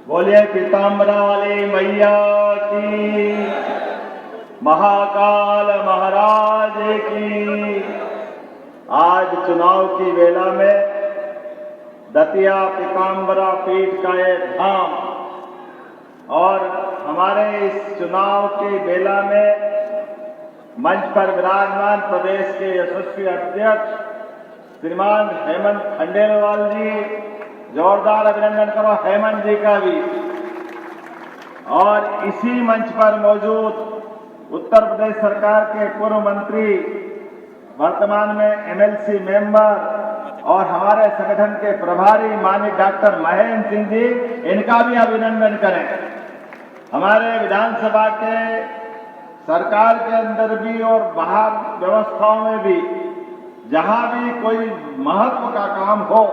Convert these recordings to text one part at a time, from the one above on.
बोलिए पीताम्बरा वाली मैया की, महाकाल महाराज की। आज चुनाव की वेला में दतिया पीताम्बरा पीठ का ये धाम और हमारे इस चुनाव की वेला में मंच पर विराजमान प्रदेश के यशस्वी अध्यक्ष श्रीमान हेमंत खंडेलवाल जी, जोरदार अभिनंदन करो हेमंत जी का भी। और इसी मंच पर मौजूद उत्तर प्रदेश सरकार के पूर्व मंत्री, वर्तमान में एमएलसी मेंबर और हमारे संगठन के प्रभारी माननीय डॉक्टर महेंद्र सिंह जी, इनका भी अभिनंदन करें। हमारे विधानसभा के सरकार के अंदर भी और बाहर व्यवस्थाओं में भी जहां भी कोई महत्व का काम हो,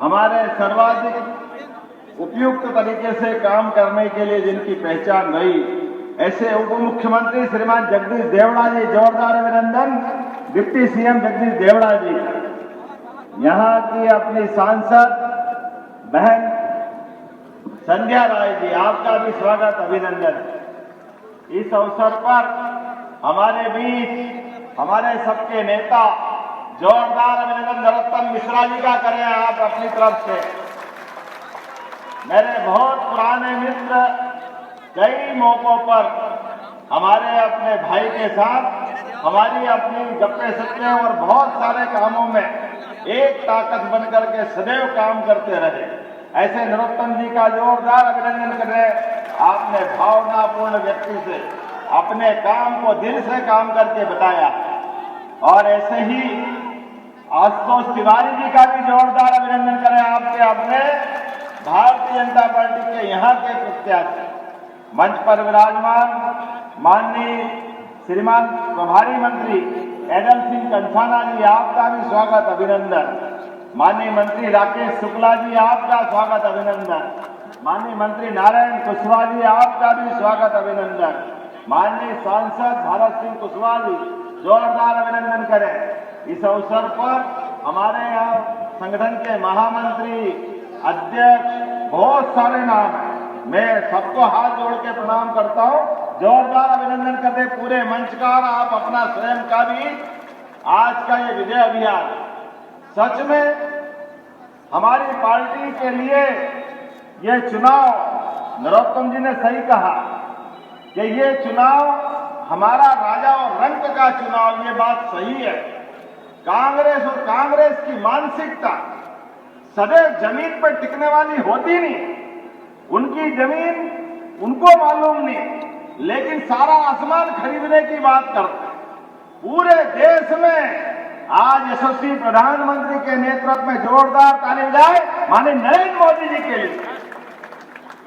हमारे सर्वाधिक उपयुक्त तरीके से काम करने के लिए जिनकी पहचान रही, ऐसे उप मुख्यमंत्री श्रीमान जगदीश देवड़ा जी, जोरदार अभिनंदन। डिप्टी सीएम जगदीश देवड़ा जी, यहाँ की अपनी सांसद बहन संध्या राय जी, आपका भी स्वागत अभिनंदन। इस अवसर पर हमारे बीच हमारे सबके नेता, जोरदार अभिनंदन नरोत्तम मिश्रा जी का करें आप अपनी तरफ से। मेरे बहुत पुराने मित्र, कई मौकों पर हमारे अपने भाई के साथ हमारी अपनी गप्पे सप्पे और बहुत सारे कामों में एक ताकत बनकर के सदैव काम करते रहे। ऐसे नरोत्तम जी का जोरदार अभिनंदन कर रहे। आपने भावनापूर्ण व्यक्ति से अपने काम को दिल से काम करके बताया। और ऐसे ही आशुतोष तिवारी जी का भी जोरदार अभिनंदन करें आपके अपने भारतीय जनता पार्टी के यहाँ के प्रत्याशी। मंच पर विराजमान माननीय श्रीमान प्रभारी मंत्री एडल सिंह कंसाना जी, आपका भी स्वागत अभिनंदन। माननीय मंत्री राकेश शुक्ला जी, आपका स्वागत अभिनंदन। माननीय मंत्री नारायण कुशवाहा जी, आपका भी स्वागत अभिनंदन। माननीय सांसद भारत सिंह कुशवाहा जी, जोरदार अभिनंदन करें। इस अवसर पर हमारे यहाँ संगठन के महामंत्री, अध्यक्ष, बहुत सारे नाम हैं। मैं सबको हाथ जोड़ के प्रणाम करता हूँ, जोरदार अभिनंदन करते पूरे मंच का और आप अपना स्वयं का भी। आज का ये विजय अभियान सच में हमारी पार्टी के लिए ये चुनाव, नरोत्तम जी ने सही कहा कि ये चुनाव हमारा राजा और रंक का चुनाव, ये बात सही है। कांग्रेस और कांग्रेस की मानसिकता सदैव जमीन पर टिकने वाली होती नहीं। उनकी जमीन उनको मालूम नहीं, लेकिन सारा आसमान खरीदने की बात करते हैं। पूरे देश में आज यशस्वी प्रधानमंत्री के नेतृत्व में जोरदार ताली बजाए माननीय नरेंद्र मोदी जी के लिए।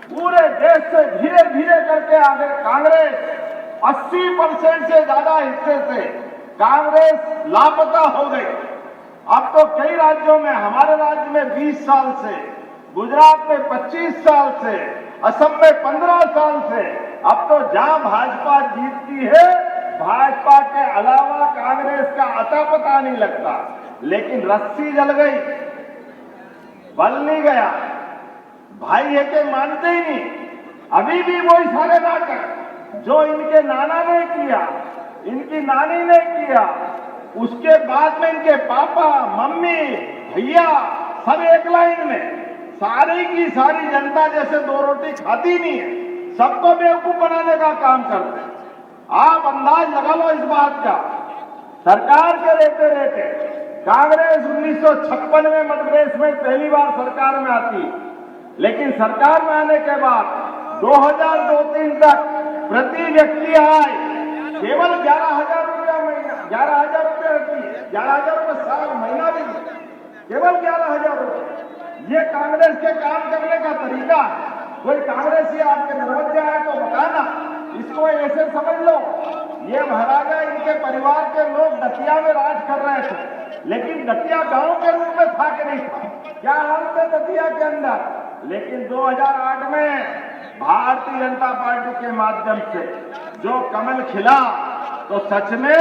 पूरे देश से धीरे धीरे करके आगे कांग्रेस 80% से ज्यादा हिस्से से कांग्रेस लापता हो गई। अब तो कई राज्यों में, हमारे राज्य में 20 साल से, गुजरात में 25 साल से, असम में 15 साल से, अब तो जहां भाजपा जीतती है, भाजपा के अलावा कांग्रेस का अता पता नहीं लगता। लेकिन रस्सी जल गई, बल नहीं गया, भाई है के मानते ही नहीं। अभी भी वही सारे नाटक जो इनके नाना ने किया, इनकी नानी ने किया, उसके बाद में इनके पापा, मम्मी, भैया सब एक लाइन में, सारी की सारी जनता जैसे दो रोटी खाती नहीं है, सबको बेवकूफ बनाने का काम करते हैं। आप अंदाज लगा लो इस बात का। सरकार के रहते रहते कांग्रेस 1956 में मध्य प्रदेश में पहली बार सरकार में आती, लेकिन सरकार में आने के बाद 2002-03 तक प्रति व्यक्ति आय केवल 11,000 रुपया महीना, 11,000 रुपया रखी, 11,000 रुपये साल महीना भी नहीं, केवल 11,000 रुपये। ये कांग्रेस के काम करने का तरीका है। कोई कांग्रेसी आपके नर्वत जाए तो बताना, इसको ऐसे समझ लो ये महाराजा, इनके परिवार के लोग दतिया में राज कर रहे थे, लेकिन दतिया गांव के रूप में था कि नहीं था, क्या हाल थे दतिया के अंदर। लेकिन 2008 में भारतीय जनता पार्टी के माध्यम से जो कमल खिला, तो सच में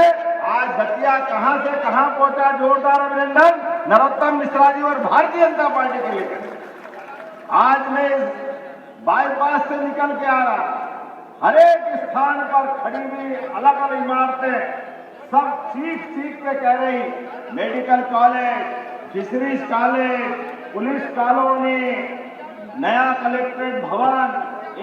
आज दतिया कहां से कहां पहुंचा। जोरदार अभिनंदन नरोत्तम मिश्रा जी और भारतीय जनता पार्टी के लिए। आज मैं बाईपास से निकल के आ रहा, हर एक स्थान पर खड़ी हुई अलग अलग इमारतें सब चीख चीख के कह रही medical college, fisheries college, police colony, नया कलेक्ट्रेट भवन,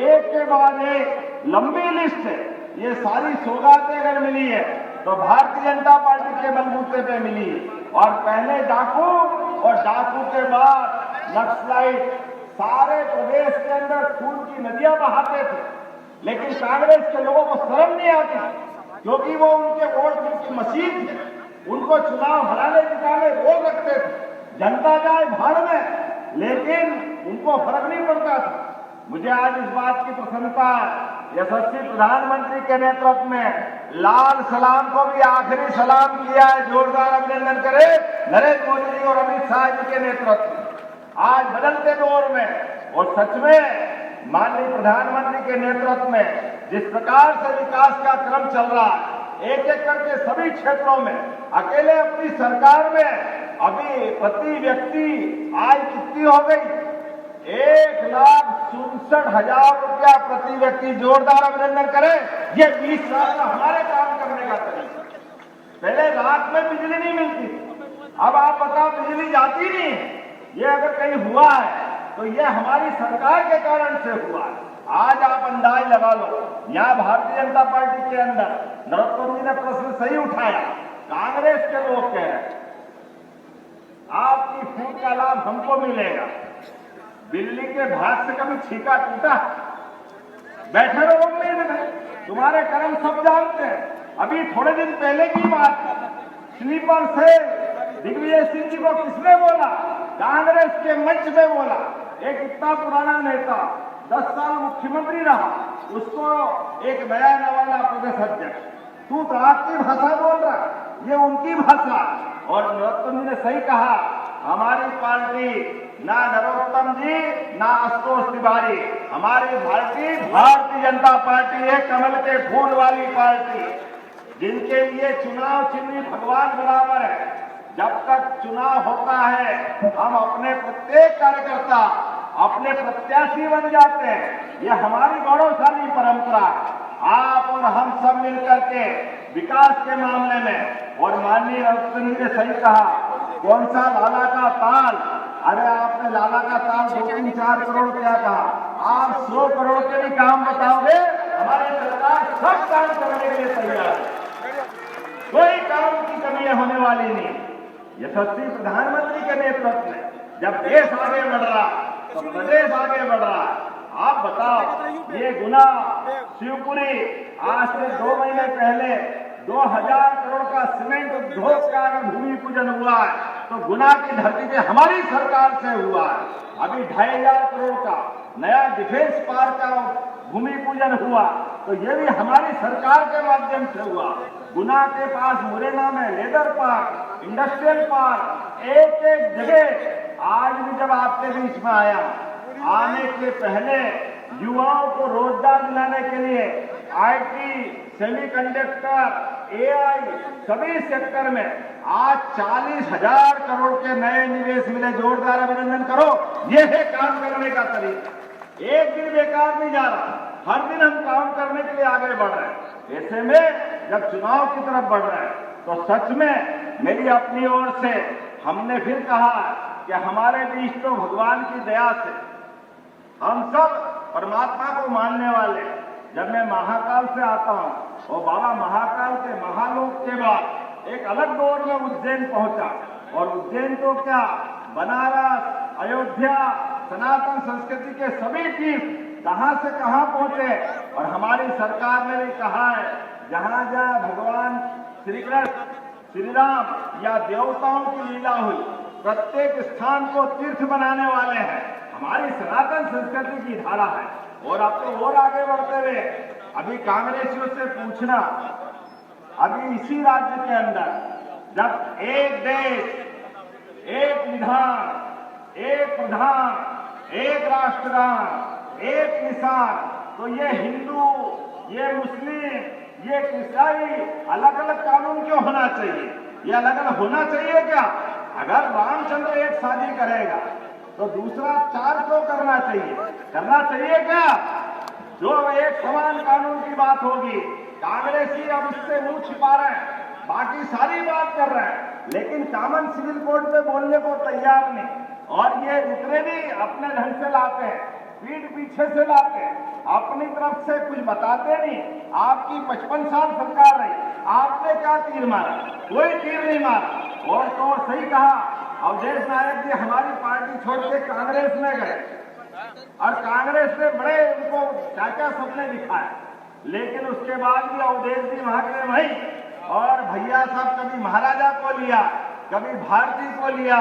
एक के बाद एक लंबी लिस्ट है। ये सारी सौगातें अगर मिली है तो भारतीय जनता पार्टी के बलबूते पे मिली है। और पहले डाकू और डाकू के बाद नक्सलाइट सारे प्रदेश के अंदर खून की नदियां बहाते थे, लेकिन कांग्रेस के लोगों को शर्म नहीं आती, क्योंकि वो उनके वोट की मशीन थे। उनको चुनाव हराने जिताने रोक रखते थे, जनता जाए भाड़ में, लेकिन उनको फर्क नहीं पड़ता था। मुझे आज इस बात की प्रसन्नता है, यशस्वी प्रधानमंत्री के नेतृत्व में लाल सलाम को भी आखिरी सलाम किया है। जोरदार अभिनंदन करें नरेंद्र मोदी जी और अमित शाह जी के नेतृत्व में। आज बदलते दौर में और सच में माननीय प्रधानमंत्री के नेतृत्व में जिस प्रकार से विकास का क्रम चल रहा है, एक एक करके सभी क्षेत्रों में, अकेले अपनी सरकार में अभी प्रति व्यक्ति आय कितनी हो गई? 1,67,000 रुपया प्रति व्यक्ति। जोरदार अभिनंदन करें। ये 20 साल का हमारे काम करने का तरीका। पहले रात में बिजली नहीं मिलती, अब आप बताओ बिजली जाती नहीं है। ये अगर कहीं हुआ है तो ये हमारी सरकार के कारण से हुआ है। आज आप अंदाज लगा लो, यहाँ भारतीय जनता पार्टी के अंदर नरोत्तम जी ने प्रश्न सही उठाया, कांग्रेस के लोग कह रहे आपकी फूट का लाभ हमको मिलेगा। बिल्ली के भाग से कभी छीका टूटा? बैठे रहो उम्मीद में, तुम्हारे कर्म सब जानते हैं। अभी थोड़े दिन पहले की बात, स्लीपर से दिग्विजय सिंह जी को किसने बोला? कांग्रेस के मंच में बोला। एक इतना पुराना नेता 10 साल मुख्यमंत्री रहा, उसको एक नया नवाला प्रदेश अध्यक्ष, तू तो आपकी भाषा बोल रहा, ये उनकी भाषा। और नरोत्तम जी ने सही कहा, हमारी पार्टी ना नरोत्तम जी ना आशुतोष तिवारी, हमारी पार्टी भारतीय जनता पार्टी है, कमल के फूल वाली पार्टी, जिनके लिए चुनाव चिन्ह भगवान बराबर है। जब तक चुनाव होता है हम अपने प्रत्येक कार्यकर्ता अपने प्रत्याशी बन जाते हैं। ये हमारी गौरवशाली परंपरा है। आप और हम सब मिलकर के विकास के मामले में, और माननीय नरोत्तम जी ने सही कहा, कौन सा लाला का ताल? अरे आपने लाला का ताल 2-3-4 करोड़ क्या कहा? आप 100 करोड़ के भी काम बताओगे, हमारी सरकार सब काम करने के लिए तैयार है। कोई काम की कमी होने वाली नहीं। यशस्वी प्रधानमंत्री के नेतृत्व में जब देश आगे बढ़ रहा तो प्रदेश आगे बढ़ रहा है। आप बताओ, ये गुना शिवपुरी आज से 2 महीने पहले 2000 करोड़ का सीमेंट उद्योग का भूमि पूजन हुआ है, तो गुना की धरती पे हमारी सरकार से हुआ है। अभी 2,500 करोड़ का नया डिफेंस पार्क का भूमि पूजन हुआ, तो ये भी हमारी सरकार के माध्यम से हुआ। गुना के पास मुरैना में लेदर पार्क, इंडस्ट्रियल पार्क, एक एक जगह आज भी जब आपके बीच में आया, आने के पहले युवाओं को रोजगार दिलाने के लिए IT, सेमीकंडक्टर, AI सभी सेक्टर में आज 40,000 करोड़ के नए निवेश मिले। जोरदार अभिनंदन करो। ये है काम करने का तरीका। एक दिन बेकार नहीं जा रहा, हर दिन हम काम करने के लिए आगे बढ़ रहे हैं। ऐसे में जब चुनाव की तरफ बढ़ रहे हैं तो सच में मेरी अपनी ओर से हमने फिर कहा कि हमारे बीच तो भगवान की दया से हम सब परमात्मा को मानने वाले। जब मैं महाकाल से आता हूँ और बाबा महाकाल के महालोक के बाद एक अलग दौर में उज्जैन पहुंचा, और उज्जैन तो क्या, बनारस, अयोध्या, सनातन संस्कृति के सभी तीर्थ कहां से कहां पहुंचे। और हमारी सरकार ने भी कहा है, जहां जहां भगवान श्री कृष्ण, श्री राम या देवताओं की लीला हुई, प्रत्येक स्थान को तीर्थ बनाने वाले हैं। हमारी सनातन संस्कृति की धारा है। और अब तो और आगे बढ़ते हुए अभी कांग्रेसियों से पूछना, अभी इसी राज्य के अंदर जब एक देश, एक विधान, एक प्रधान, एक राष्ट्रगान, एक निशान, तो ये हिंदू, ये मुस्लिम, ये ईसाई अलग अलग कानून क्यों होना चाहिए? ये अलग अलग होना चाहिए क्या? अगर रामचंद्र एक शादी करेगा तो दूसरा 4 क्यों करना चाहिए? करना चाहिए क्या? जो एक समान कानून की बात होगी, कांग्रेसी अब इससे मुंह छिपा रहे हैं, बाकी सारी बात कर रहे हैं, लेकिन कॉमन सिविल कोड पे बोलने को तैयार नहीं। और ये जितने भी अपने ढंग से लाते हैं, पीठ पीछे से लाते हैं, अपनी तरफ से कुछ बताते नहीं। आपकी 55 साल सरकार रही, आपने क्या तीर मारा? कोई तीर नहीं मारा। और तो और सही कहा, अवधेश नायक जी हमारी पार्टी छोड़ के कांग्रेस में गए और कांग्रेस ने बड़े उनको क्या क्या सपने दिखाए, लेकिन उसके बाद भी अवधेश जी वहां के वहीं। और भैया साहब कभी महाराजा को लिया, कभी भारती को लिया।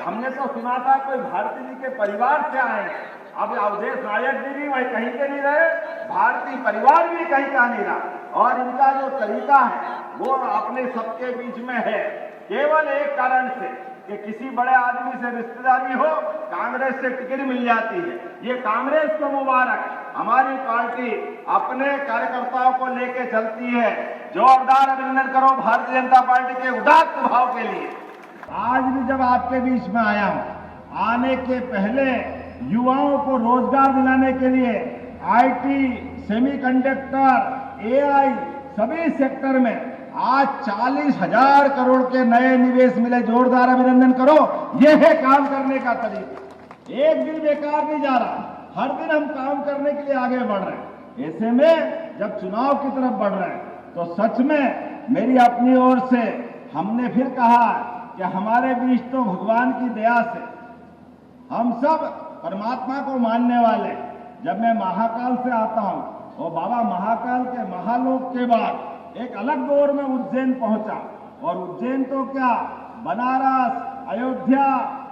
हमने तो सुना था कोई भारती जी के परिवार से आए, अब अवधेश नायक जी भी वही कहीं के नहीं रहे, भारतीय परिवार भी कहीं का नहीं रहा। और इनका जो तरीका है वो अपने सबके बीच में है, केवल एक कारण से कि किसी बड़े आदमी से रिश्तेदारी हो, कांग्रेस से टिकट मिल जाती है। ये कांग्रेस को मुबारक, हमारी पार्टी अपने कार्यकर्ताओं को लेके चलती है। जोरदार अभिनंदन करो भारतीय जनता पार्टी के उदात्त भाव के लिए। आज भी जब आपके बीच में आया हूं, आने के पहले युवाओं को रोजगार दिलाने के लिए आईटी, सेमीकंडक्टर, एआई सभी सेक्टर में आज 40,000 करोड़ के नए निवेश मिले। जोरदार अभिनंदन करो। यह है काम करने का तरीका। एक दिन बेकार नहीं जा रहा, हर दिन हम काम करने के लिए आगे बढ़ रहे हैं। ऐसे में जब चुनाव की तरफ बढ़ रहे हैं तो सच में मेरी अपनी ओर से हमने फिर कहा कि हमारे बीच तो भगवान की दया से हम सब परमात्मा को मानने वाले। जब मैं महाकाल से आता हूं और बाबा महाकाल के महालोक के बाद एक अलग दौर में उज्जैन पहुंचा, और उज्जैन तो क्या, बनारस, अयोध्या,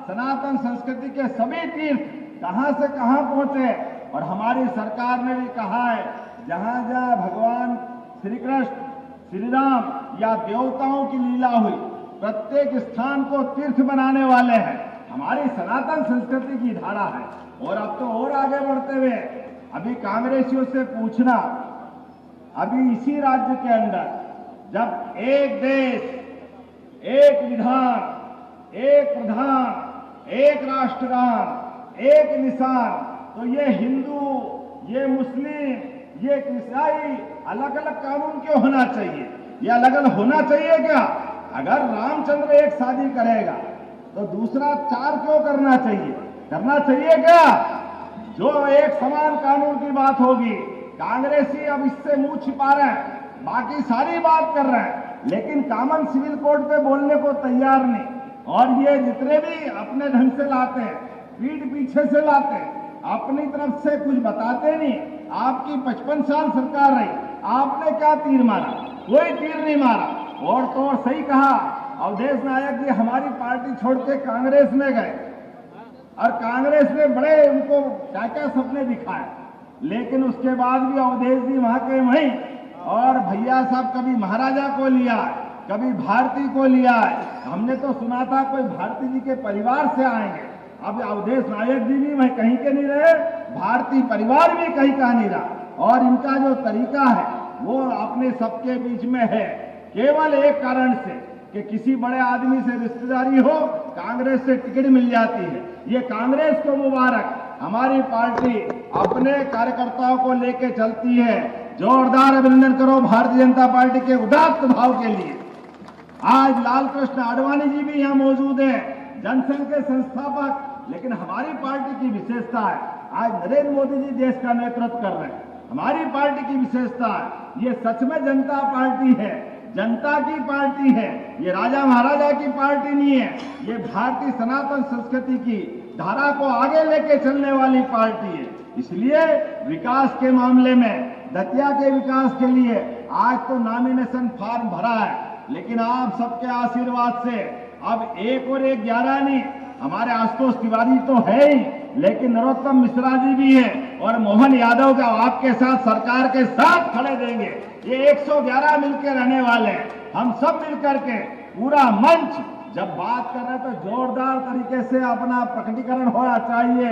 सनातन संस्कृति के सभी तीर्थ कहां से कहां पहुंचे। और हमारी सरकार ने भी कहा है, जहां जहां भगवान श्री कृष्ण, श्री राम या देवताओं की लीला हुई, प्रत्येक स्थान को तीर्थ बनाने वाले हैं। हमारी सनातन संस्कृति की धारा है। और अब तो और आगे बढ़ते हुए अभी कांग्रेसियों से पूछना, अभी इसी राज्य के अंदर जब एक देश, एक विधान, एक प्रधान, एक राष्ट्रगान, एक निशान, तो ये हिंदू, ये मुस्लिम, ये ईसाई अलग अलग कानून क्यों होना चाहिए? ये अलग अलग होना चाहिए क्या? अगर रामचंद्र एक शादी करेगा तो दूसरा 4 क्यों करना चाहिए? करना चाहिए क्या? जो एक समान कानून की बात होगी, कांग्रेसी अब इससे मुंह छिपा रहे हैं, बाकी सारी बात कर रहे हैं, लेकिन कॉमन सिविल कोड पे बोलने को तैयार नहीं। और ये जितने भी अपने ढंग से लाते हैं, पीठ पीछे से लाते हैं, अपनी तरफ से कुछ बताते नहीं। आपकी 55 साल सरकार रही, आपने क्या तीर मारा? कोई तीर नहीं मारा। और तो और सही कहा, अवधेश नायक जी हमारी पार्टी छोड़ के कांग्रेस में गए और कांग्रेस ने बड़े उनको क्या क्या सपने दिखाए, लेकिन उसके बाद भी अवधेश जी वहां के वहीं। और भैया साहब कभी महाराजा को लिया, कभी भारती को लिया। हमने तो सुना था कोई भारती जी के परिवार से आएंगे, अब अवधेश नायक जी भी वहीं कहीं के नहीं रहे, भारतीय परिवार भी कहीं का नहीं रहा। और इनका जो तरीका है वो अपने सबके बीच में है, केवल एक कारण से कि किसी बड़े आदमी से रिश्तेदारी हो, कांग्रेस से टिकट मिल जाती है। ये कांग्रेस को मुबारक, हमारी पार्टी अपने कार्यकर्ताओं को लेके चलती है। जोरदार अभिनंदन करो भारतीय जनता पार्टी के उदात्त भाव के लिए। आज लाल कृष्ण आडवाणी जी भी यहाँ मौजूद हैं, जनसंघ के संस्थापक। लेकिन हमारी पार्टी की विशेषता है, आज नरेंद्र मोदी जी देश का नेतृत्व कर रहे हैं। हमारी पार्टी की विशेषता है, ये सच में जनता पार्टी है, जनता की पार्टी है। ये राजा महाराजा की पार्टी नहीं है, ये भारतीय सनातन संस्कृति की धारा को आगे लेके चलने वाली पार्टी है। इसलिए विकास के मामले में, दतिया के विकास के लिए आज तो नॉमिनेशन फॉर्म भरा है, लेकिन आप सबके आशीर्वाद से अब 1 और 1 11 नहीं, हमारे आशुतोष तिवारी तो है ही, लेकिन नरोत्तम मिश्रा जी भी हैं और मोहन यादव का आपके साथ सरकार के साथ खड़े देंगे। ये 111 मिलकर रहने वाले हैं। हम सब मिलकर के पूरा मंच जब बात कर रहे हैं तो जोरदार तरीके से अपना प्रकटीकरण होना चाहिए।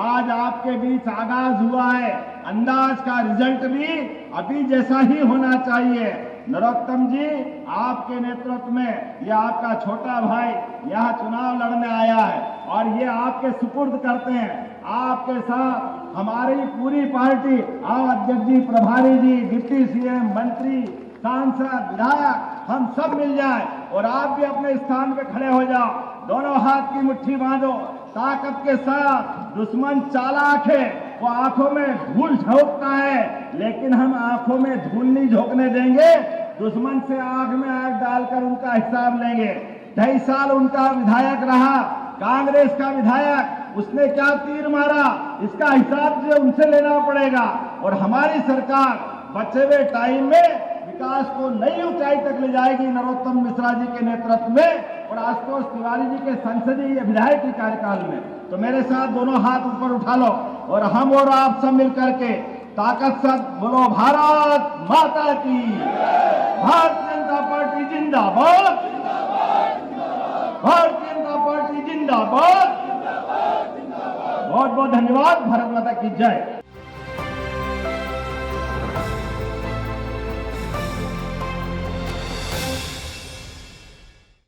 आज आपके बीच आगाज हुआ है, अंदाज का रिजल्ट भी अभी जैसा ही होना चाहिए। नरोत्तम जी, आपके नेतृत्व में यह आपका छोटा भाई यह चुनाव लड़ने आया है और ये आपके सुपुर्द करते हैं। आपके साथ हमारी पूरी पार्टी, आप अध्यक्ष जी, प्रभारी जी, डिप्टी सीएम, मंत्री, सांसद, विधायक, हम सब मिल जाए और आप भी अपने स्थान पे खड़े हो जाओ। दोनों हाथ की मुट्ठी बांधो ताकत के साथ। दुश्मन चालाक है, वो आंखों में धूल झोंकता है, लेकिन हम आंखों में धूल नहीं झोंकने देंगे। दुश्मन से आंख में आंख डालकर उनका हिसाब लेंगे। 2.5 साल उनका विधायक रहा, कांग्रेस का विधायक, उसने क्या तीर मारा, इसका हिसाब जो उनसे लेना पड़ेगा। और हमारी सरकार बचे हुए टाइम में विकास को नई ऊंचाई तक ले जाएगी नरोत्तम मिश्रा जी के नेतृत्व में और आशुतोष तिवारी जी के संसदीय विधायकी कार्यकाल में। तो मेरे साथ दोनों हाथ ऊपर उठा लो और हम और आप सब मिलकर के ताकत से बोलो, भारत माता की, भारतीय जनता पार्टी जिंदाबाद, भारतीय जनता पार्टी जिंदाबाद। बहुत बहुत धन्यवाद। भारत माता की जय।